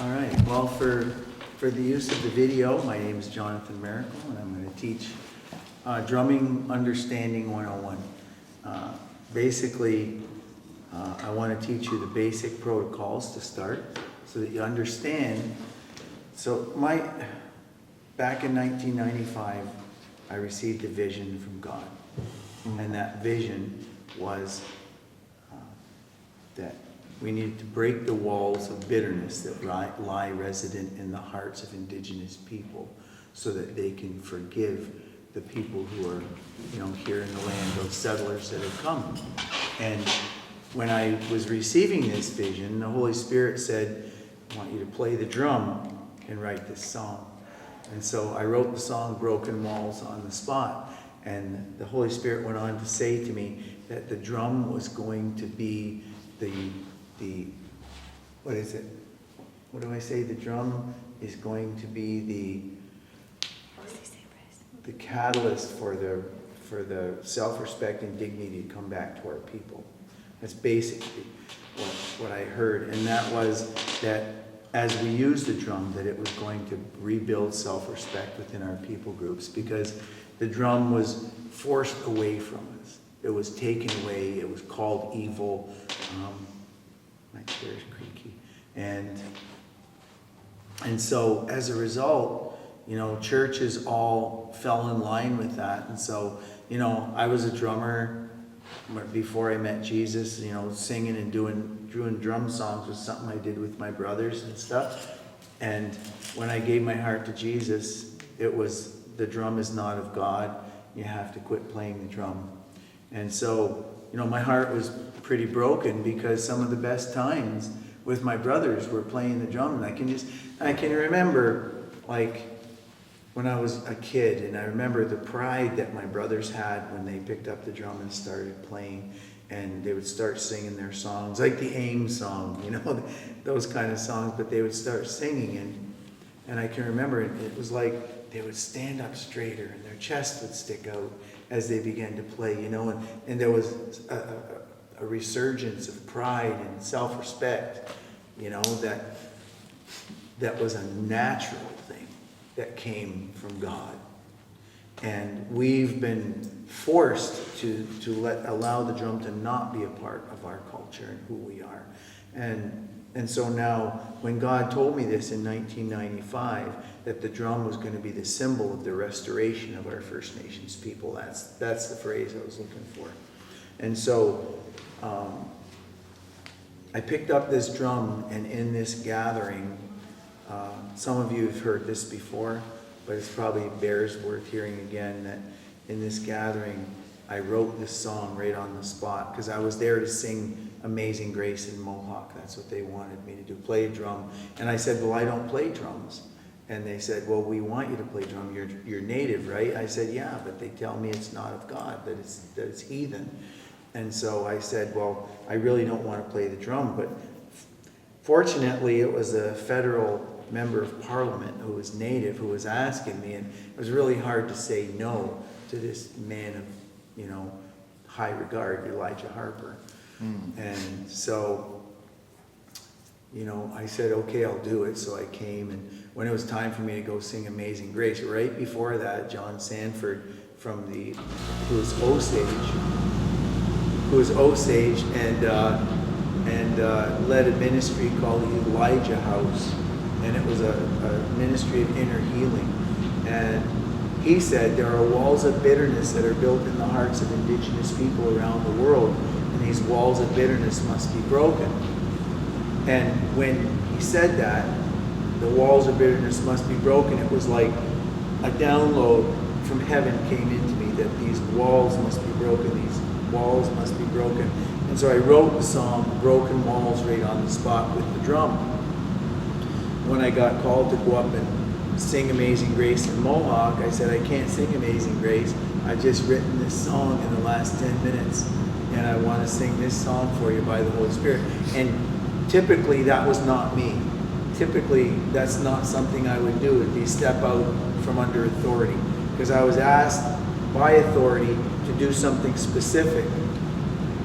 All right, well, for the use of the video, my name is Jonathan Maracle, and I'm going to teach Drumming Understanding 101. Basically, I want to teach you the basic protocols to start so that you understand. So back in 1995, I received a vision from God, and that vision was that we needed to break the walls of bitterness that lie resident in the hearts of indigenous people so that they can forgive the people who are, here in the land, those settlers that have come. And when I was receiving this vision, the Holy Spirit said, I want you to play the drum and write this song. And so I wrote the song Broken Walls on the spot. And the Holy Spirit went on to say to me that the drum was going to be what is it? What do I say? The drum is going to be the catalyst for the self-respect and dignity to come back to our people. That's basically what I heard. And that was that as we use the drum, that it was going to rebuild self-respect within our people groups, because the drum was forced away from us. It was taken away. It was called evil. My chair's creaky. And so as a result, churches all fell in line with that. And so, I was a drummer before I met Jesus. Singing and doing drum songs was something I did with my brothers and stuff. And when I gave my heart to Jesus, it was, the drum is not of God. You have to quit playing the drum. And so, my heart was pretty broken, because some of the best times with my brothers were playing the drum. And I can remember, like, when I was a kid, and I remember the pride that my brothers had when they picked up the drum and started playing, and they would start singing their songs, like the AIM song, those kind of songs, but they would start singing, and I can remember it was like they would stand up straighter and their chest would stick out as they began to play, and there was a resurgence of pride and self-respect, that was a natural thing that came from God. And we've been forced to allow the drum to not be a part of our culture and who we are. And so now, when God told me this in 1995, that the drum was going to be the symbol of the restoration of our First Nations people, that's the phrase I was looking for. And so I picked up this drum, and in this gathering, some of you have heard this before, but it's probably bears worth hearing again, that in this gathering, I wrote this song right on the spot, because I was there to sing Amazing Grace in Mohawk. That's what they wanted me to do, play a drum. And I said, well, I don't play drums. And they said, well, we want you to play drum. You're native, right? I said, yeah, but they tell me it's not of God, that it's heathen. And so I said, well, I really don't want to play the drum. But fortunately, it was a federal member of parliament who was native who was asking me, and it was really hard to say no to this man of, high regard, Elijah Harper. And so, I said, okay, I'll do it. So I came, and when it was time for me to go sing Amazing Grace, right before that, John Sanford who was Osage and led a ministry called the Elijah House, and it was a ministry of inner healing. And he said there are walls of bitterness that are built in the hearts of indigenous people around the world, and these walls of bitterness must be broken. And when he said that, the walls of bitterness must be broken, it was like a download from heaven came into me, that these walls must be broken, these walls must be broken. And so I wrote the song Broken Walls right on the spot with the drum. When I got called to go up and sing Amazing Grace in Mohawk, I said, I can't sing Amazing Grace. I've just written this song in the last 10 minutes, and I want to sing this song for you by the Holy Spirit. And typically that was not me. Typically that's not something I would do, it'd be step out from under authority, because I was asked by authority to do something specific.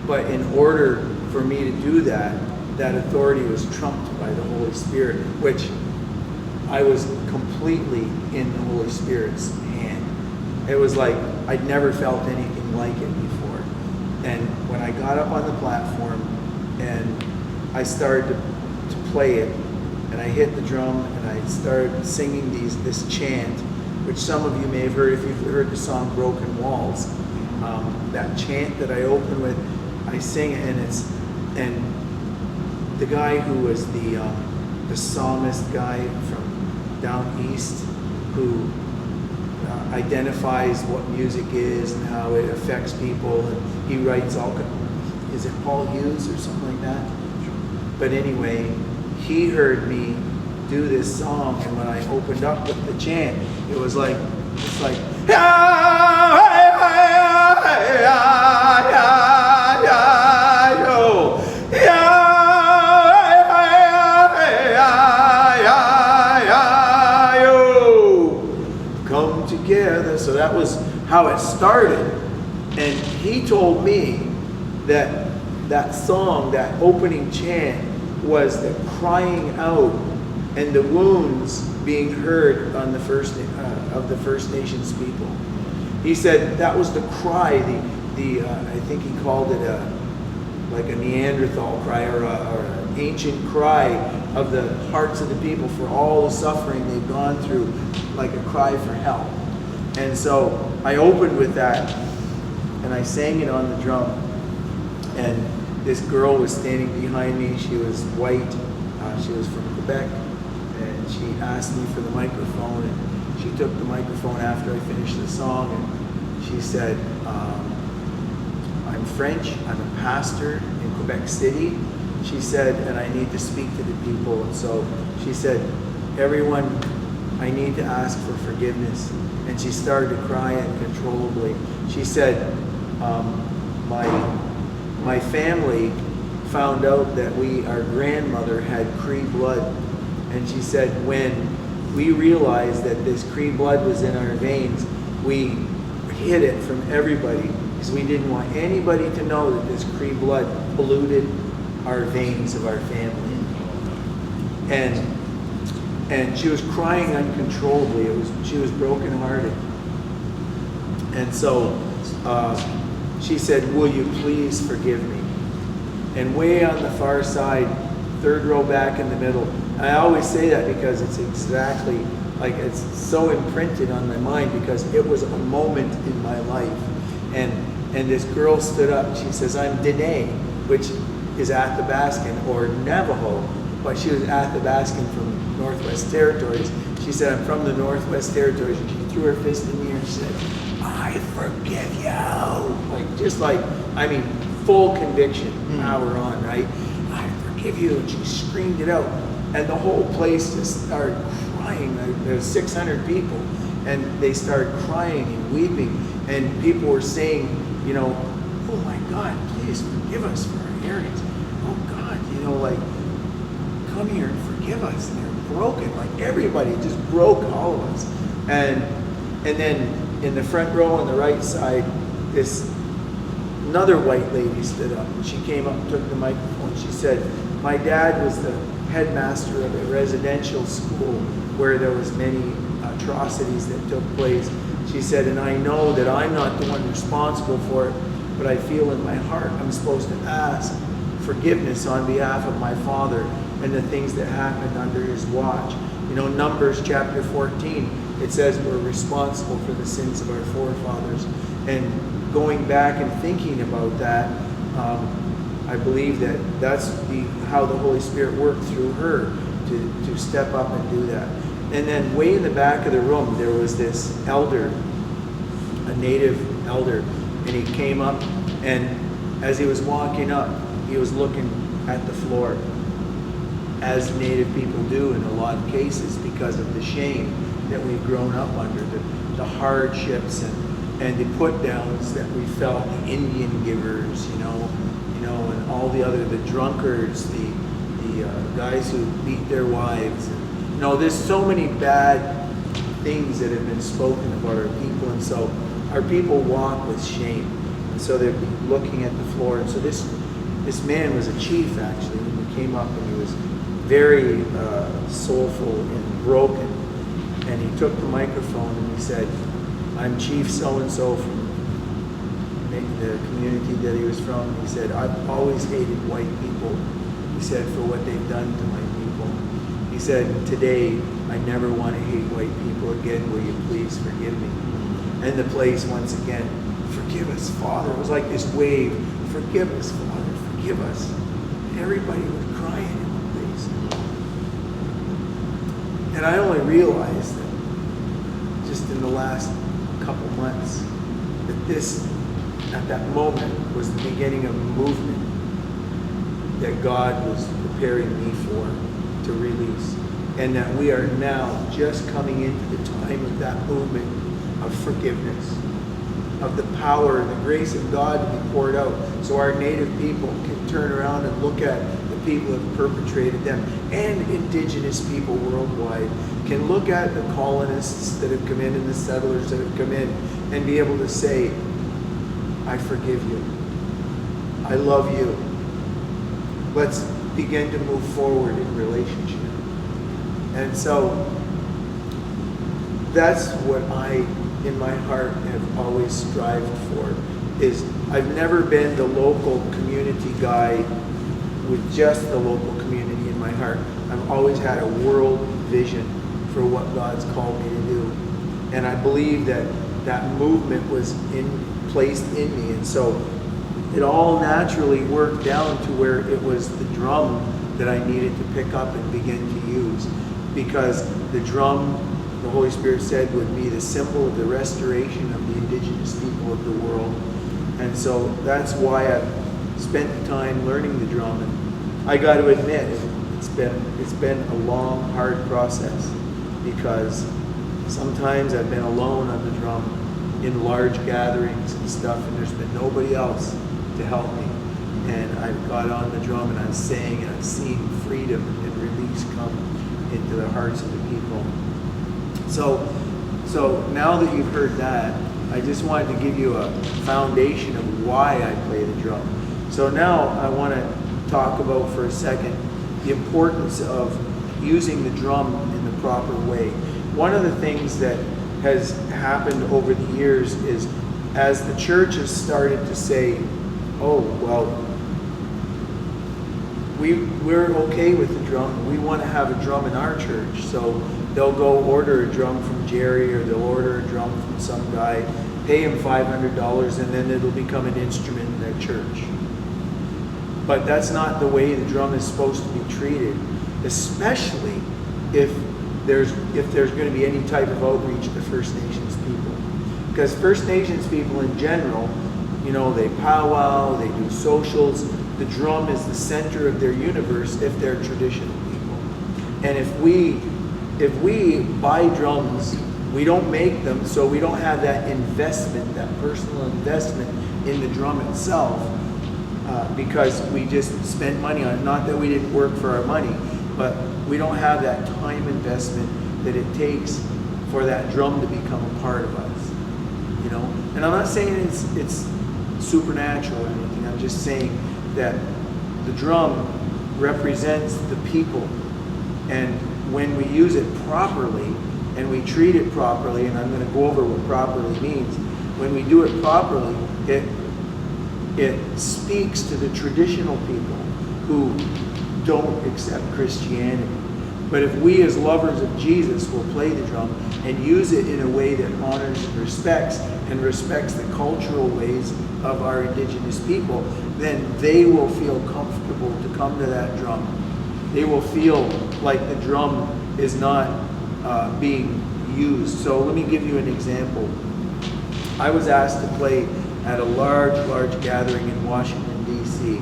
But in order for me to do that, that authority was trumped by the Holy Spirit, which I was completely in the Holy Spirit's hand. It was like I'd never felt anything like it before. And when I got up on the platform and I started to play it, and I hit the drum and I started singing this chant, which some of you may have heard if you've heard the song Broken Walls. That chant that I open with, I sing it, and the guy who was the psalmist guy from down east, who identifies what music is and how it affects people, and he writes all. Is it Paul Hughes or something like that? But anyway, he heard me do this song, and when I opened up with the chant, it was like, it's like, come together. So that was how it started. And he told me that that song, that opening chant, was the crying out and the wounds being heard on the of the First Nations people. He said that was the cry, I think he called it like a Neanderthal cry or an ancient cry of the hearts of the people for all the suffering they've gone through, like a cry for help. And so I opened with that, and I sang it on the drum. And this girl was standing behind me. She was white. She was from Quebec. And she asked me for the microphone. And she took the microphone after I finished the song. And she said, I'm French. I'm a pastor in Quebec City. She said, and I need to speak to the people. And so she said, everyone, I need to ask for forgiveness. And she started to cry uncontrollably. She said, my family found out that our grandmother had Cree blood. And she said, when we realized that this Cree blood was in our veins, we hid it from everybody because we didn't want anybody to know that this Cree blood polluted our veins of our family. And she was crying uncontrollably. She was brokenhearted. And so she said, will you please forgive me? And way on the far side, third row back in the middle, and I always say that because it's exactly like it's so imprinted on my mind because it was a moment in my life. And this girl stood up. She says, I'm Dene, which is Athabascan or Navajo, but she was Athabascan from Northwest Territories. She said, I'm from the Northwest Territories. And she threw her fist in the air and said, I forgive you. Full conviction, power on, right? I forgive you. And she screamed it out. And the whole place just started crying. There's 600 people. And they started crying and weeping. And people were saying, oh my God, please forgive us for our arrogance. Oh God, come here and forgive us. And they're broken. Like everybody just broke, all of us. And then in the front row on the right side, another white lady stood up. And she came up and took the microphone. She said, my dad was the headmaster of a residential school where there was many atrocities that took place. She said, and I know that I'm not the one responsible for it, but I feel in my heart I'm supposed to ask forgiveness on behalf of my father and the things that happened under his watch. Numbers chapter 14, it says we're responsible for the sins of our forefathers. And going back and thinking about that, I believe that's how the Holy Spirit worked through her to step up and do that. And then way in the back of the room, there was this elder, a native elder, and he came up, and as he was walking up, he was looking at the floor, as native people do in a lot of cases because of the shame that we've grown up under, the hardships and the put-downs that we felt, the Indian givers, and all the drunkards, the guys who beat their wives. There's so many bad things that have been spoken about our people, and so our people walk with shame. And so they're looking at the floor. And so this man was a chief, actually, when he came up, and he was very soulful and broken. And he took the microphone and he said, "I'm Chief so-and-so from the community that he was from." He said, "I've always hated white people," he said, "for what they've done to my people." He said, "Today, I never want to hate white people again. Will you please forgive me?" And the place once again, "Forgive us, Father." It was like this wave. "Forgive us, Father, forgive us." And everybody was crying in the place. And I only realized that just in the last couple months that this, at that moment, was the beginning of a movement that God was preparing me for to release. And that we are now just coming into the time of that movement of forgiveness, of the power and the grace of God to be poured out, so our native people can turn around and look at the people that have perpetrated them, and indigenous people worldwide can look at the colonists that have come in and the settlers that have come in and be able to say, "I forgive you. I love you. Let's begin to move forward in relationship." And so that's what I, in my heart, have always strived for. Is I've never been the local community guy with just the local community in my heart. I've always had a world vision for what God's called me to do. And I believe that that movement was placed in me. And so it all naturally worked down to where it was the drum that I needed to pick up and begin to use. Because the drum, the Holy Spirit said, would be the symbol of the restoration of the indigenous people of the world. And so that's why I've spent the time learning the drum. And I got to admit, it's been a long, hard process, because sometimes I've been alone on the drum in large gatherings and stuff, and there's been nobody else to help me. And I've got on the drum and I'm sang, and I've seen freedom and release come into the hearts of the people. So now that you've heard that, I just wanted to give you a foundation of why I play the drum. So now I want to talk about for a second the importance of using the drum in the proper way. One of the things that has happened over the years is, as the church has started to say, "Oh, well, we're okay with the drum. We want to have a drum in our church." So they'll go order a drum from Jerry, or they'll order a drum from some guy, pay him $500, and then it'll become an instrument in their church. But that's not the way the drum is supposed to be treated, especially if there's going to be any type of outreach to First Nations people. Because First Nations people in general, they powwow, they do socials. The drum is the center of their universe if they're traditional people. And if we buy drums, we don't make them, so we don't have that investment, that personal investment in the drum itself, because we just spent money on it. Not that we didn't work for our money, but we don't have that time investment that it takes for that drum to become a part of us. And I'm not saying it's supernatural or anything. I'm just saying that the drum represents the people, and when we use it properly and we treat it properly, and I'm going to go over what properly means, when we do it properly, it speaks to the traditional people who don't accept Christianity. But if we as lovers of Jesus will play the drum and use it in a way that honors and respects the cultural ways of our indigenous people, then they will feel comfortable to come to that drum. They will feel like the drum is not being used. So let me give you an example. I was asked to play at a large gathering in Washington, D.C.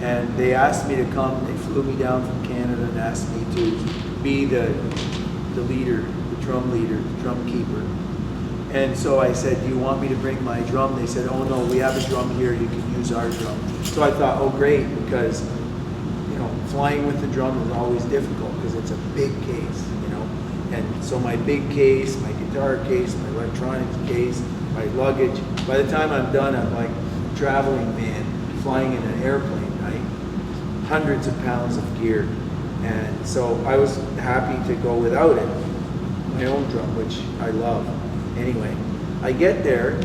And they asked me to come. They flew me down from Canada and asked me to be the leader, the drum leader, the drum keeper. And so I said, "Do you want me to bring my drum?" They said, "Oh no, we have a drum here. You can use our drum." So I thought, oh great, because flying with the drum is always difficult because it's a big case, And so my big case, my guitar case, my electronics case, my luggage. By the time I'm done, I'm like a traveling man flying in an airplane, right? Hundreds of pounds of gear. And so I was happy to go without it, my own drum, which I love. Anyway, I get there,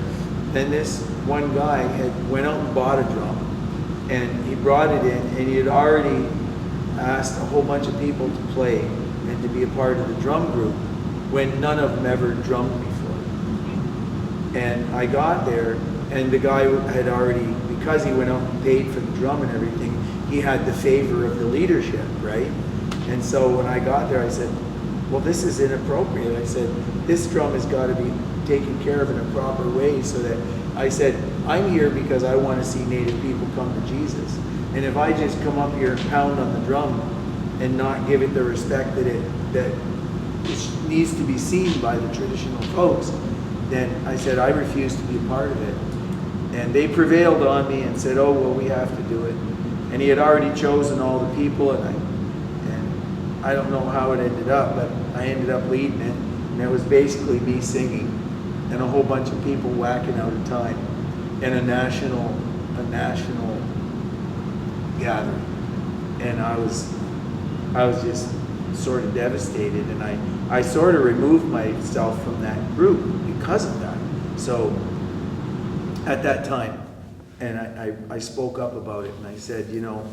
then this one guy had went out and bought a drum, and he brought it in, and he had already asked a whole bunch of people to play and to be a part of the drum group when none of them ever drummed before. And I got there, and the guy had already, because he went out and paid for the drum and everything, he had the favor of the leadership, right? And so when I got there, I said, well, this is inappropriate. I said, this drum has got to be taken care of in a proper way, so that, I said, I'm here because I want to see Native people come to Jesus. And if I just come up here and pound on the drum and not give it the respect that it needs to be seen by the traditional folks, then I said, I refuse to be a part of it. And they prevailed on me and said, oh, well, we have to do it. And he had already chosen all the people, and I don't know how it ended up, but I ended up leading it. And it was basically me singing and a whole bunch of people whacking out a time and a national gathering. And I was just sort of devastated, and I sort of removed myself from that group because of that. So at that time, and I spoke up about it, and I said, you know,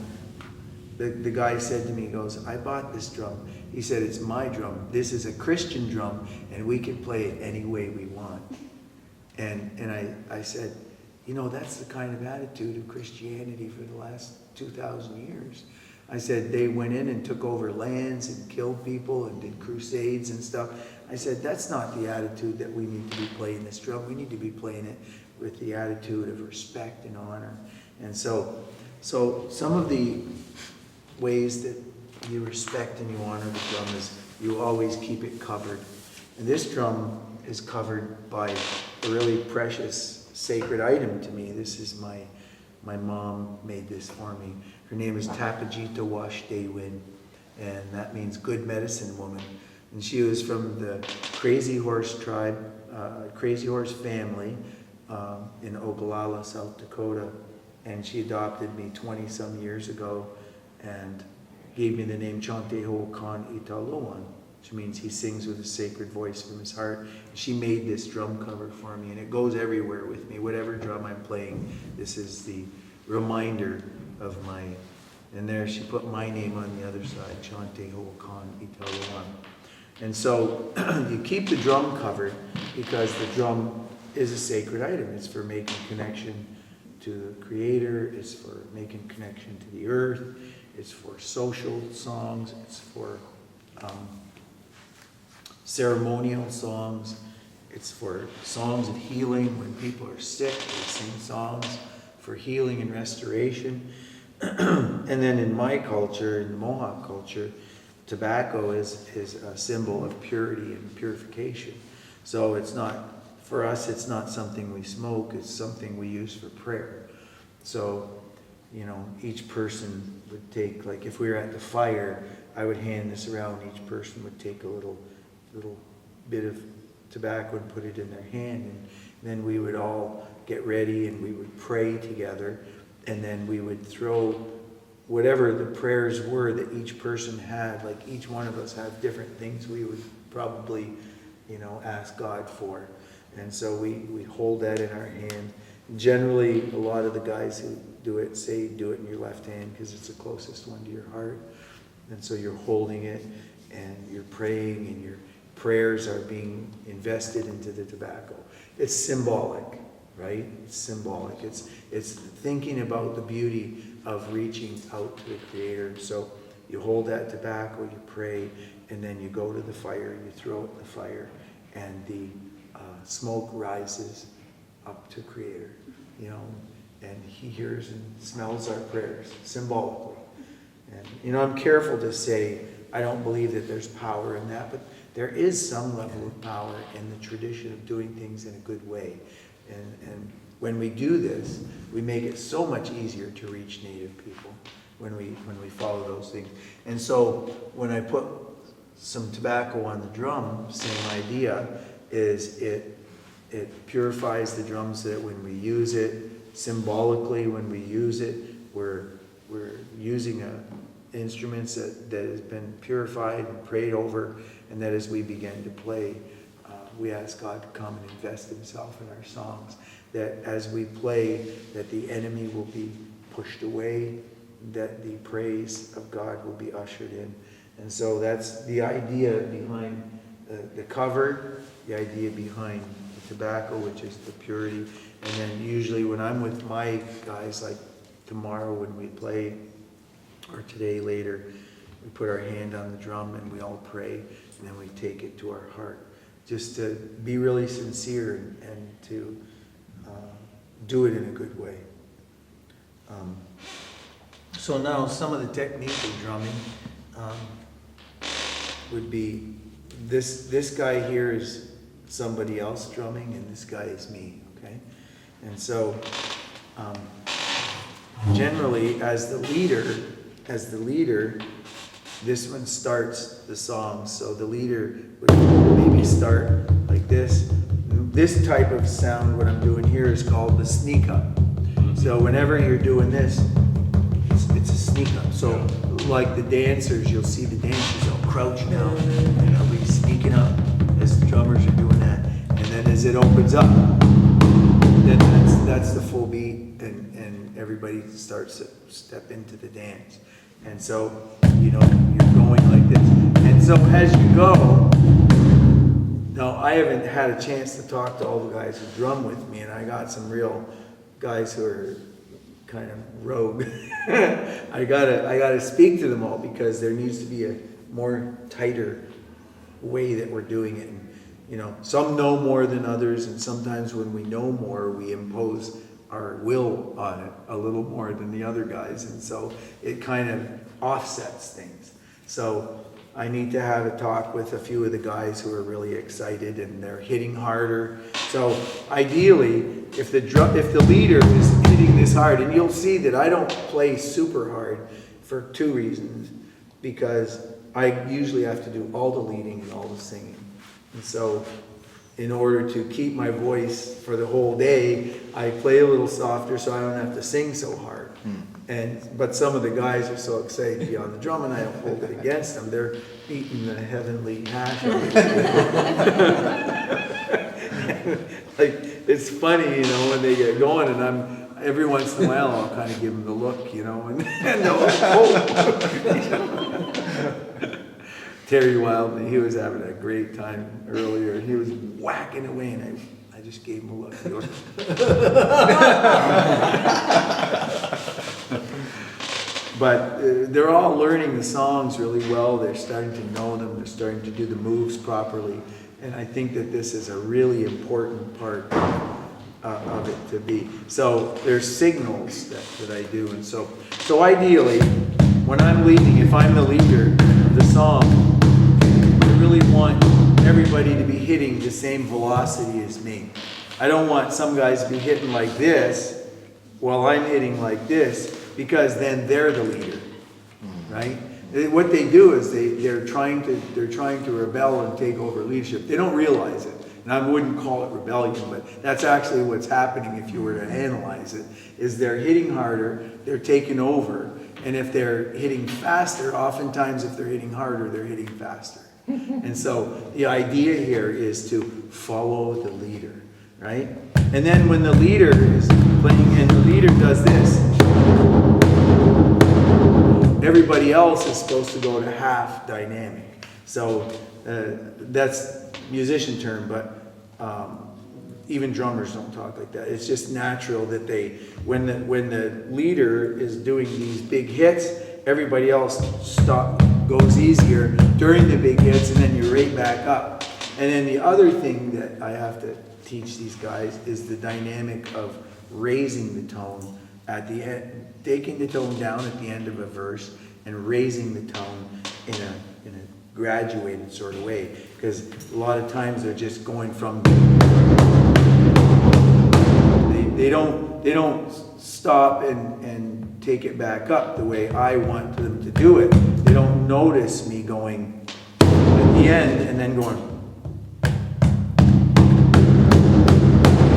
the guy said to me, he goes, I bought this drum. He said, it's my drum. This is a Christian drum, and we can play it any way we want. And I said, you know, that's the kind of attitude of Christianity for the last 2,000 years. I said, they went in and took over lands and killed people and did crusades and stuff. I said, that's not the attitude that we need to be playing this drum. We need to be playing it with the attitude of respect and honor. And so some of the ways that you respect and you honor the drum is you always keep it covered. And this drum is covered by a really precious sacred item to me. This is my mom made this for me. Her name is Tapajita Washdewin, and that means good medicine woman. And she was from the Crazy Horse tribe, Crazy Horse family in Ogallala, South Dakota. And she adopted me 20 some years ago and gave me the name Chante Ho'okan Italoan, which means he sings with a sacred voice from his heart. She made this drum cover for me, and it goes everywhere with me. Whatever drum I'm playing, this is the reminder of my, and there she put my name on the other side, Chante Ho'okan Italoan. And so you keep the drum covered because the drum is a sacred item. It's for making connection to the Creator. It's for making connection to the earth. It's for social songs. It's for ceremonial songs. It's for songs of healing. When people are sick, they sing songs for healing and restoration. And then in my culture, in the Mohawk culture, tobacco is a symbol of purity and purification. So it's not, for us, it's not something we smoke, it's something we use for prayer. So, you know, each person would take, like if we were at the fire, I would hand this around, each person would take a little bit of tobacco and put it in their hand, and then we would all get ready and we would pray together, and then we would throw whatever the prayers were that each person had. Like each one of us had different things we would probably, you know, ask God for. And so we hold that in our hand. Generally, a lot of the guys who do it say do it in your left hand because it's the closest one to your heart. And so you're holding it and you're praying, and your prayers are being invested into the tobacco. It's symbolic, right? It's symbolic. It's thinking about the beauty of reaching out to the Creator. So you hold that tobacco, you pray, and then you go to the fire, you throw it in the fire, and the smoke rises up to Creator, you know, and He hears and smells our prayers symbolically. And, you know, I'm careful to say I don't believe that there's power in that, but there is some level of power in the tradition of doing things in a good way. And when we do this, we make it so much easier to reach Native people when we follow those things. And so when I put some tobacco on the drum, same idea, is it purifies the drum so that when we use it, symbolically when we use it, we're using instruments that has been purified and prayed over, and that as we begin to play, we ask God to come and invest himself in our songs, that as we play, that the enemy will be pushed away, that the praise of God will be ushered in. And so that's the idea behind the cover, the idea behind the tobacco, which is the purity. And then usually when I'm with my guys, like tomorrow when we play, or today later, we put our hand on the drum and we all pray, and then we take it to our heart, just to be really sincere and to do it in a good way. So now some of the technique of drumming would be, this guy here is somebody else drumming, and this guy is me, okay? And so generally as the leader, this one starts the song. So the leader would maybe start like this. This type of sound, what I'm doing here, is called the sneak up. So whenever you're doing this, it's a sneak up. So like the dancers, you'll see the dancers all crouch down and they'll be sneaking up as the drummers are doing that. And then as it opens up, then that's the full beat, and everybody starts to step into the dance. And so, you're going like this. And so as you go, now I haven't had a chance to talk to all the guys who drum with me, and I got some real guys who are kind of rogue. I gotta speak to them all, because there needs to be a more tighter way that we're doing it. And, some know more than others, and sometimes when we know more, we impose our will on it a little more than the other guys, and so it kind of offsets things. So I need to have a talk with a few of the guys who are really excited and they're hitting harder. So ideally, if the leader is hitting this hard, and you'll see that I don't play super hard for two reasons, because I usually have to do all the leading and all the singing. And so in order to keep my voice for the whole day, I play a little softer so I don't have to sing so hard. But some of the guys are so excited to be on the drum, and I don't hold it against them. They're eating the heavenly hash. Like, it's funny, when they get going, and every once in a while I'll kind of give them the look, and Terry Wildman, he was having a great time earlier. He was whacking away, and I just gave him a look. He goes, but they're all learning the songs really well. They're starting to know them. They're starting to do the moves properly. And I think that this is a really important part of it to be. So there's signals that I do. And so ideally, when I'm leading, if I'm the leader of the song, I really want everybody to be hitting the same velocity as me. I don't want some guys to be hitting like this while I'm hitting like this, because then they're the leader, right? What they do is they're trying to rebel and take over leadership. They don't realize it, and I wouldn't call it rebellion, but that's actually what's happening if you were to analyze it. Is they're hitting harder, they're taking over, and if they're hitting faster, oftentimes if they're hitting harder, they're hitting faster. And so the idea here is to follow the leader, right? And then when the leader is playing and the leader does this, everybody else is supposed to go to half dynamic. So that's musician term, but even drummers don't talk like that. It's just natural that when the leader is doing these big hits, everybody else goes easier during the big hits, and then you're right back up. And then the other thing that I have to teach these guys is the dynamic of raising the tone at the end, taking the tone down at the end of a verse and raising the tone in a graduated sort of way. Because a lot of times they're just going from, they don't stop and take it back up the way I want them to do it. They don't notice me going at the end and then going.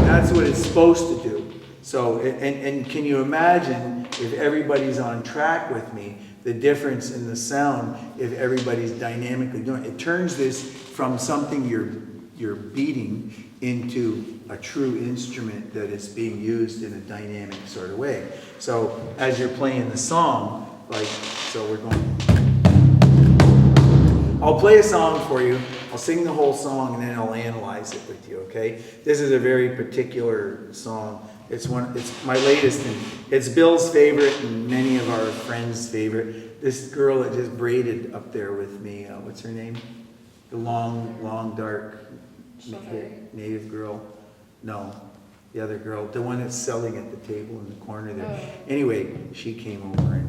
That's what it's supposed to do. So, and can you imagine if everybody's on track with me, the difference in the sound if everybody's dynamically doing it. It turns this from something you're beating into a true instrument that is being used in a dynamic sort of way. So as you're playing the song, like, so we're going, I'll play a song for you, I'll sing the whole song, and then I'll analyze it with you, okay? This is a very particular song. It's my latest, and it's Bill's favorite and many of our friends' favorite. This girl that just braided up there with me, what's her name? The long, dark native girl. No, the other girl, the one that's selling at the table in the corner there. Oh. Anyway, she came over and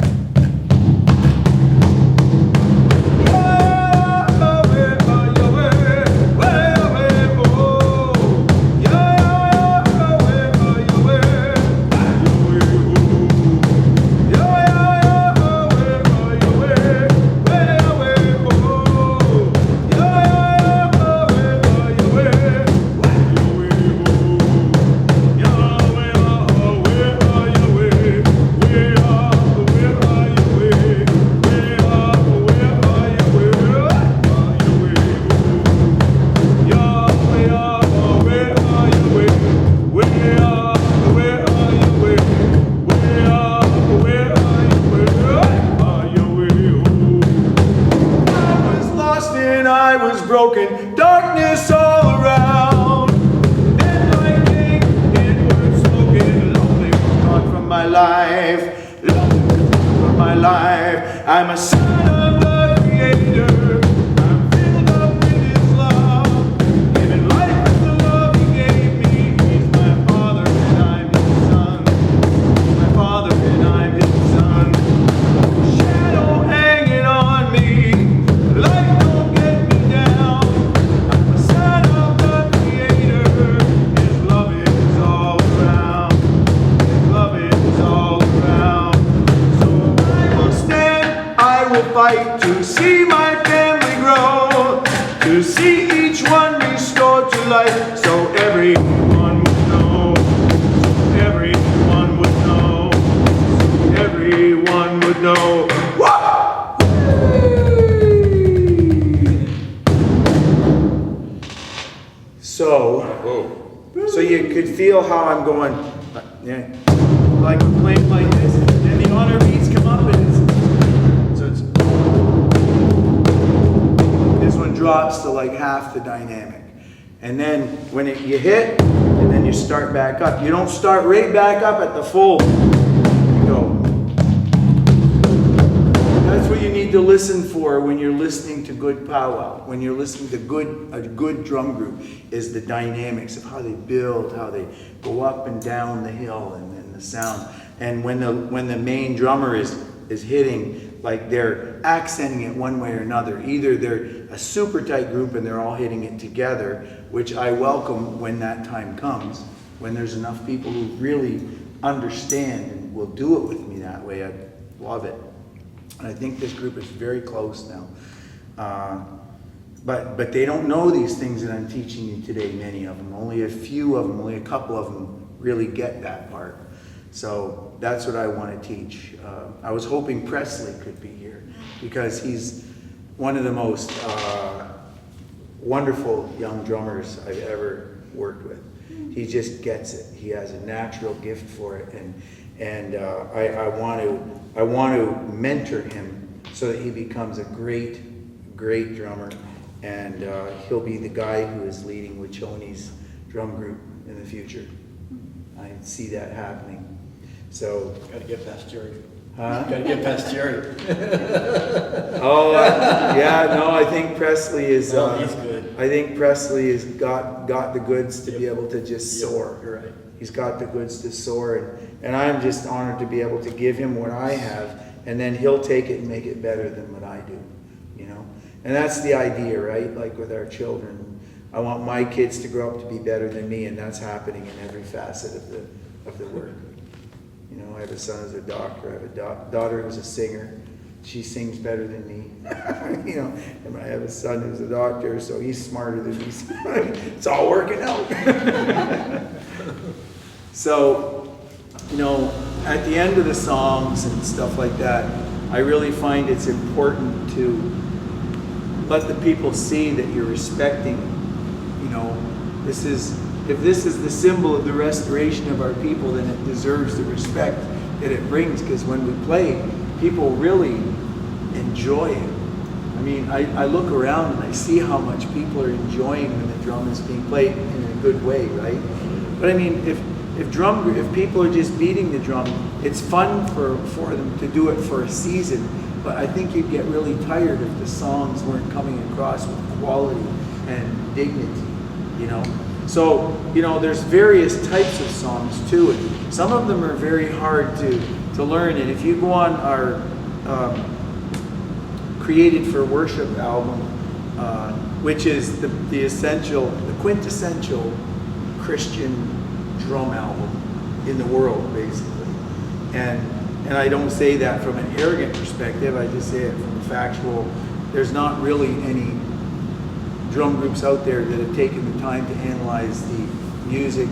broken, darkness all around. And lightning, inward smoking, lonely was gone from my life. Lonely was gone from my life. I'm a son of the Creator. I'm filled up with His love. Giving life with the love He gave me. He's my Father and I'm His Son. He's my Father and I'm His Son. Shadow hanging on me. Light don't get me down. Fight to see my family grow, to see each one restored to life, so everyone would know, so everyone would know, so everyone would know. So you could feel how I'm going, yeah, like playing like this, and then the honor beats come up, and drops to like half the dynamic. And then when you hit, and then you start back up. You don't start right back up at the full. You go. That's what you need to listen for when you're listening to good powwow. When you're listening to a good drum group, is the dynamics of how they build, how they go up and down the hill, and then the sound. And when the main drummer is hitting, like they're accenting it one way or another. Either they're a super tight group and they're all hitting it together, which I welcome when that time comes, when there's enough people who really understand and will do it with me that way. I love it. And I think this group is very close now. But they don't know these things that I'm teaching you today, many of them. Only a few of them, only a couple of them really get that part. So that's what I want to teach. I was hoping Presley could be here because he's one of the most wonderful young drummers I've ever worked with. He just gets it. He has a natural gift for it, and I want to mentor him so that he becomes a great drummer, and he'll be the guy who is leading Wiconi's drum group in the future. I see that happening. So got to get past Jerry. Huh? Got to get past Jerry. Yeah, no, I think Presley is. He's good. I think Presley has got the goods to be able to just soar. You're right. He's got the goods to soar, and I'm just honored to be able to give him what I have, and then he'll take it and make it better than what I do, you know. And that's the idea, right? Like with our children, I want my kids to grow up to be better than me, and that's happening in every facet of the work. You know, I have a son who's a doctor. I have a daughter who's a singer. She sings better than me. You know, and I have a son who's a doctor, so he's smarter than me. It's all working out. So, you know, at the end of the songs and stuff like that, I really find it's important to let the people see that you're respecting, you know, if this is the symbol of the restoration of our people, then it deserves the respect that it brings, because when we play, people really enjoy it. I mean, I look around and I see how much people are enjoying when the drum is being played in a good way, right? But I mean, if people are just beating the drum, it's fun for them to do it for a season, but I think you'd get really tired if the songs weren't coming across with quality and dignity, you know? So, you know, there's various types of songs too, and some of them are very hard to learn, and if you go on our Created for Worship album, which is the quintessential Christian drum album in the world, basically. And I don't say that from an arrogant perspective, I just say it from a factual. There's not really any drum groups out there that have taken the time to analyze the music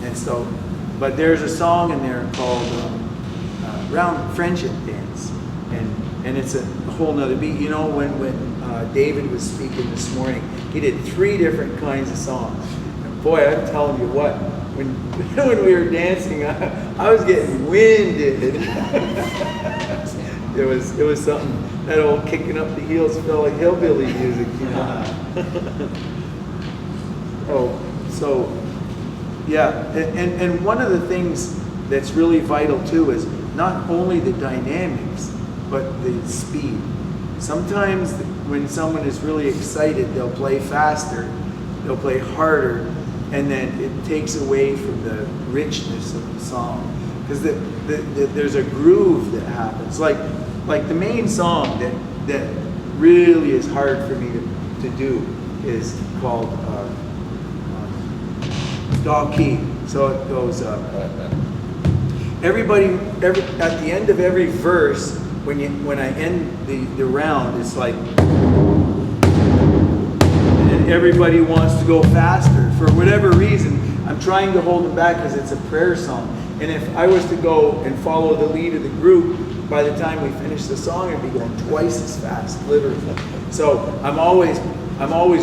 and so. But there's a song in there called Round Friendship Dance, and it's a whole nother beat. You know, when David was speaking this morning, he did 3 different kinds of songs. And boy, I'm telling you what, when we were dancing, I was getting winded. It was something. That old kicking up the heels felt like hillbilly music, you know. So yeah, and one of the things that's really vital too is not only the dynamics, but the speed. Sometimes when someone is really excited, they'll play faster, they'll play harder, and then it takes away from the richness of the song. Because there's a groove that happens. Like the main song that really is hard for me to do is called Dog Key. So it goes at the end of every verse, when I end the round, it's like, and everybody wants to go faster for whatever reason. I'm trying to hold them back because it's a prayer song. And if I was to go and follow the lead of the group, by the time we finish the song, I'd be going twice as fast, literally. So I'm always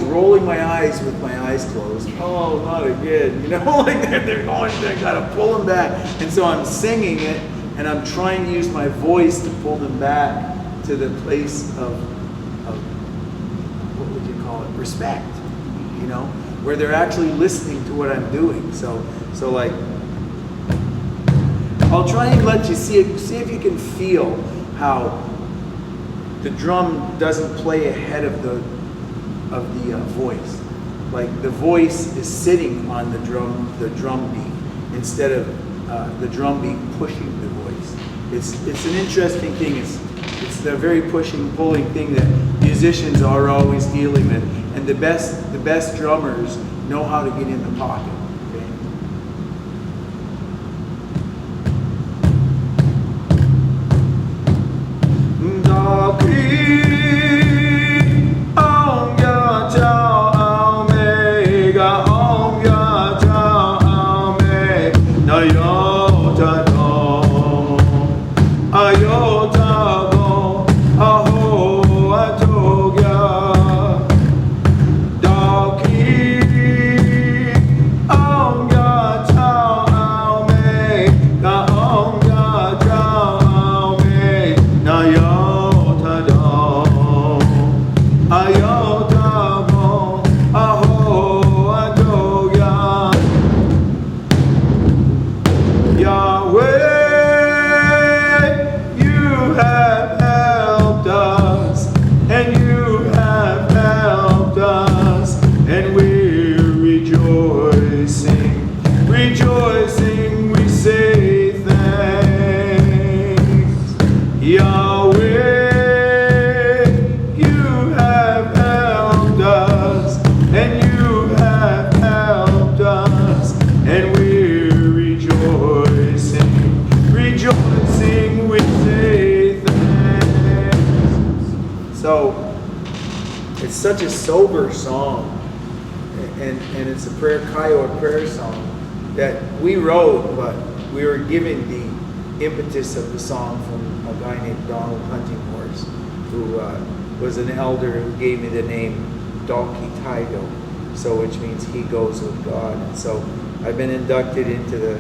rolling my eyes with my eyes closed. Oh, not again, you know, like they're going, I gotta pull them back. And so I'm singing it, and I'm trying to use my voice to pull them back to the place of what would you call it, respect, you know, where they're actually listening to what I'm doing. So like, I'll try and let you see if you can feel how the drum doesn't play ahead of the voice. Like the voice is sitting on the drum beat instead of the drum beat pushing the voice. It's an interesting thing. It's the very pushing, pulling thing that musicians are always dealing with, and the best drummers know how to get in the pocket. Such a sober song, and it's a Kiowa prayer song that we wrote, but we were given the impetus of the song from a guy named Donald Huntinghorse, who was an elder who gave me the name Dalki Taido, so which means he goes with God. And so I've been inducted into the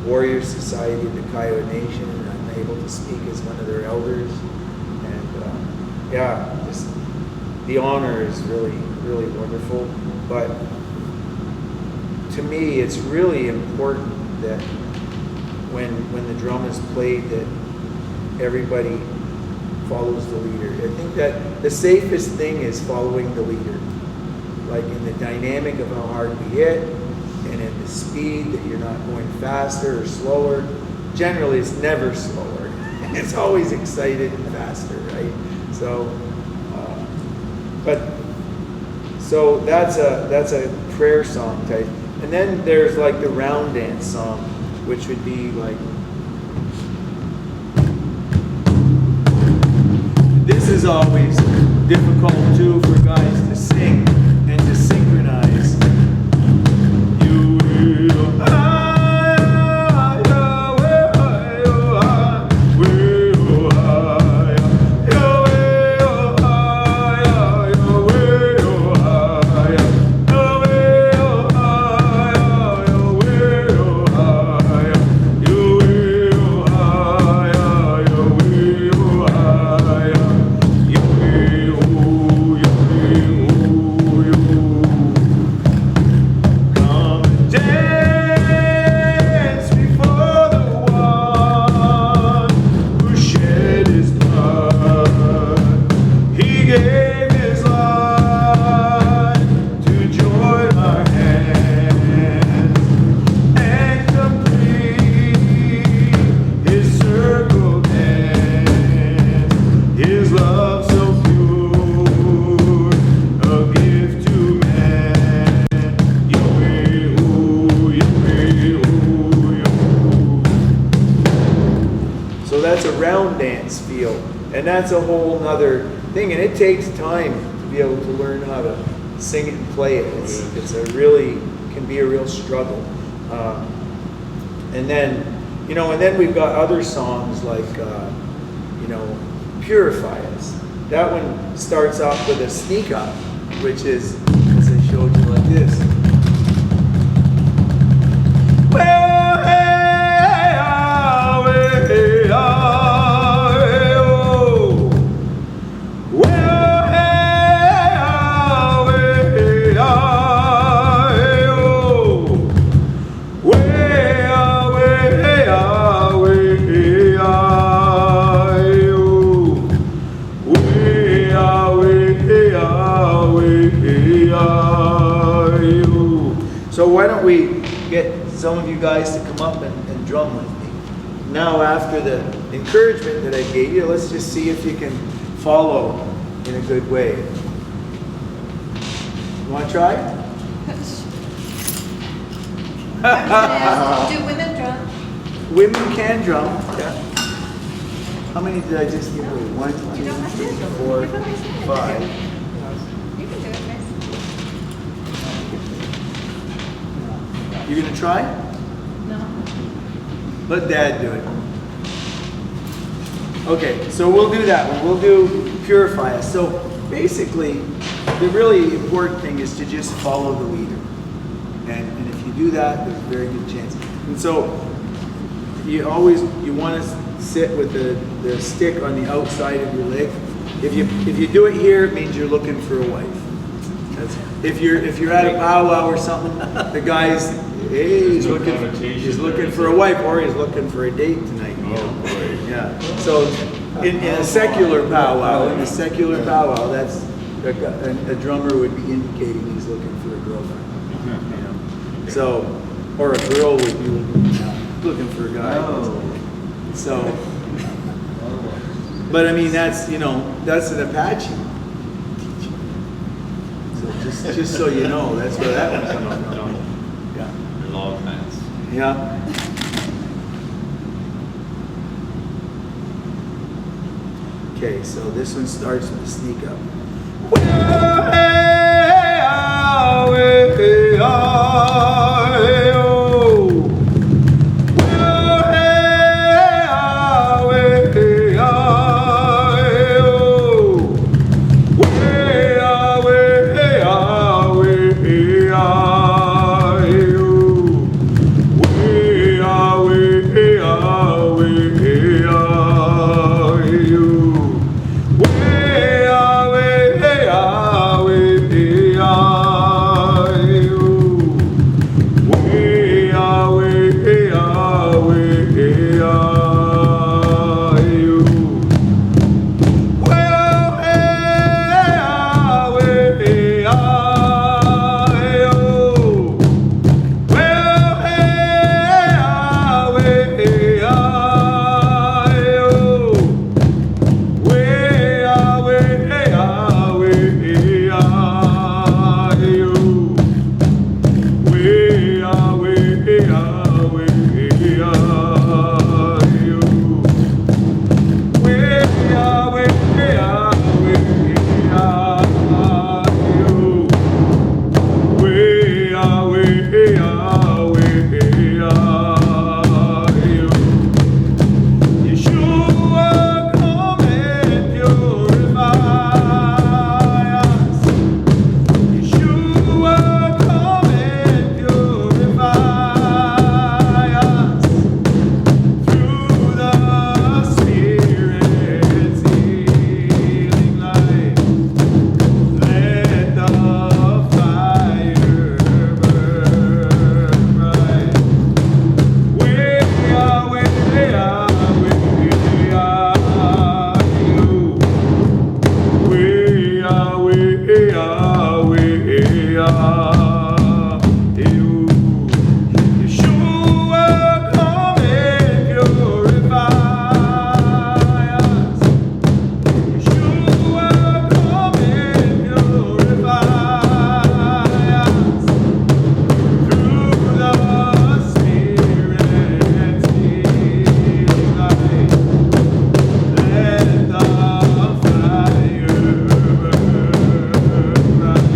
Warrior Society of the Kiowa Nation, and I'm able to speak as one of their elders. And just the honor is really, really wonderful. But to me, it's really important that when the drum is played, that everybody follows the leader. I think that the safest thing is following the leader, like in the dynamic of how hard we hit, and in the speed, that you're not going faster or slower. Generally, it's never slower. It's always excited and faster, right? So, so that's a prayer song type. And then there's like the round dance song, which would be like, this is always difficult too for guys to sing and to synchronize. You will, and that's a whole nother thing, and it takes time to be able to learn how to sing it and play it. It's a really, can be a real struggle. And then we've got other songs like, Purify Us. That one starts off with a sneak up, which is, as I showed you, like this. Well, hey, ah, hey, ah. So why don't we get some of you guys to come up and drum with me. Now after the encouragement that I gave you, let's just see if you can follow in a good way. You want to try? Do women drum? Women can drum, yeah. How many did I just give away? 1, 2, 4, 5. You can do it, miss. You gonna try? No. Let Dad do it. Okay, so we'll do that one. We'll do Purify Us. So basically, the really important thing is to just follow the leader. And if you do that, there's a very good chance. And so you want to sit with the stick on the outside of your leg. If you do it here, it means you're looking for a wife. If you're at a powwow or something, the guy's he's looking for a wife, or he's looking for a date tonight. You know? Yeah. So in a secular powwow, that's a drummer would be indicating he's looking for a girlfriend. You know? So, or a girl would be looking for a guy. So, but I mean that's an Apache. So just so you know, that's where that one's coming from. Yeah. There's all kinds. Yeah. Okay, so this one starts with a sneak up. Yeshua, come and purify us. Yeshua, come and purify us. Through the Spirit's healing light, let the fire burn.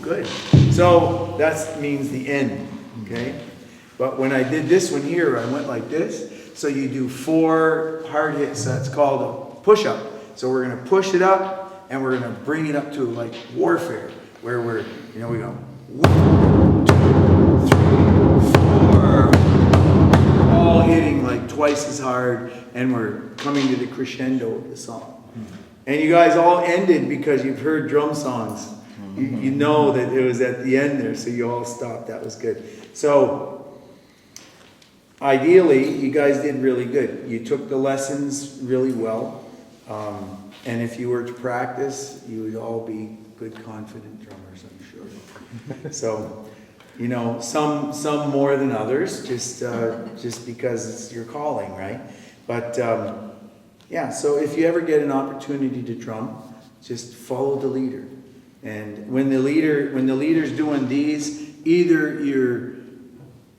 Good. So that means the end, okay? But when I did this one here, I went like this. So you do 4 hard hits. That's called a push-up. So we're going to push it up, and we're going to bring it up to like warfare, where we go 1, 2, 3, 4, all hitting like twice as hard, and we're coming to the crescendo of the song. And you guys all ended because you've heard drum songs. You know that it was at the end there, so you all stopped. That was good. So, ideally, you guys did really good. You took the lessons really well. And if you were to practice, you would all be good, confident drummers, I'm sure. So, some more than others, just because it's your calling, right? But, yeah, so if you ever get an opportunity to drum, just follow the leader. And when the leader's doing these, either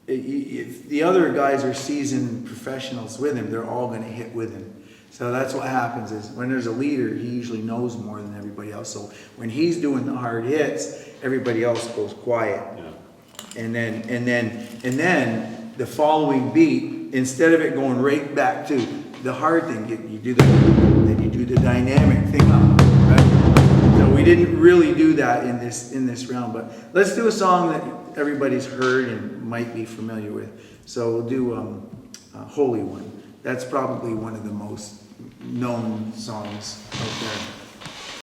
if the other guys are seasoned professionals with him, they're all going to hit with him. So that's what happens is when there's a leader, he usually knows more than everybody else. So when he's doing the hard hits, everybody else goes quiet. Yeah. And then the following beat, instead of it going right back to the hard thing, you do the dynamic thing up, right? So we didn't really do that in this round, but let's do a song that everybody's heard and might be familiar with. So we'll do Holy One. That's probably one of the most known songs out there.